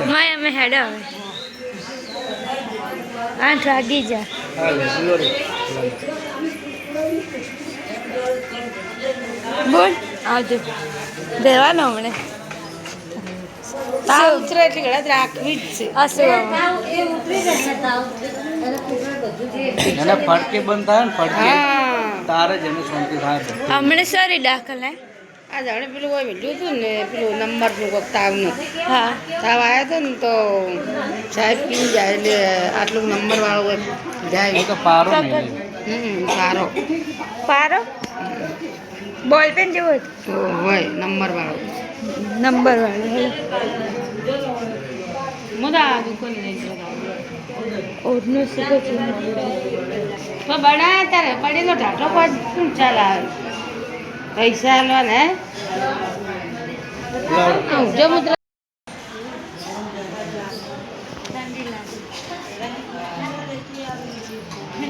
मैं हमें हेडा 8 वागी जा बोल आज देवानो हमने ताव उतरे એટલે ગળત રાખવી જ છે આ શું એ ઉતરી જશે તાવ એને ફડકે બંધ થાય ને ફડકે તારે જ એને શાંતિ થાય હમણે સારી દાખલ હે આ જાણે પેલું કોઈ વેલ્યું હતું ને પેલું નંબરનું કોક તાવનું હા તાવ આવ્યો હતો ને તો સાહેબ કેમ જાય એટલે આટલું નંબર વાળો જાય તો પારો પારો પારો બોલ પેન જેવો હોય નંબર વાળો મુદા દુકાન લઈ ઓરનો સુકો છે તો બડા તારે પડેલો ઢાટો પર શું ચાલ આવે પૈસા લો ને જો મુદ્રા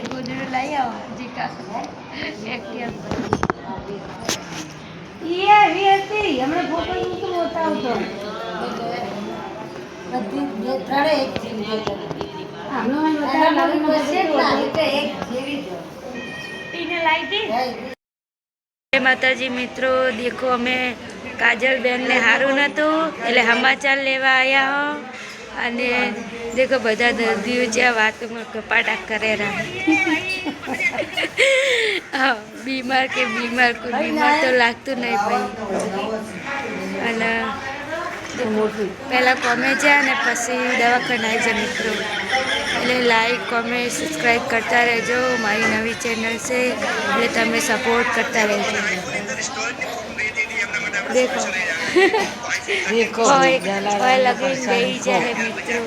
ગોદડું લઈ આવો જીકા ये व्यक्ति हमने फोटो यूं तो होता हो तो बद्दी थोड़े एक चीज हम लोग बता लगे बसे एक जेवी जो पीने लाई थी जय माताजी मित्रों देखो हमें काजल बेन ने हारू नतु એટલે સમાચાર લેવા આયા હો અને देखो બધા દર્દીઓ જે વાતમાં કપાટા કરે રહ્યા हाँ बीमार के बीमार को बीमार तो लागत नहीं भाई અને પહેલાં કોમેન્ટ જાય ને પછી દવાખાને આવી જાય મિત્રો એટલે લાઈક કોમેન્ટ સબસ્ક્રાઈબ કરતા રહેજો મારી નવી ચેનલ છે એટલે તમે સપોર્ટ કરતા રહેજો દેખો દેખો લગી ગઈ જાય મિત્રો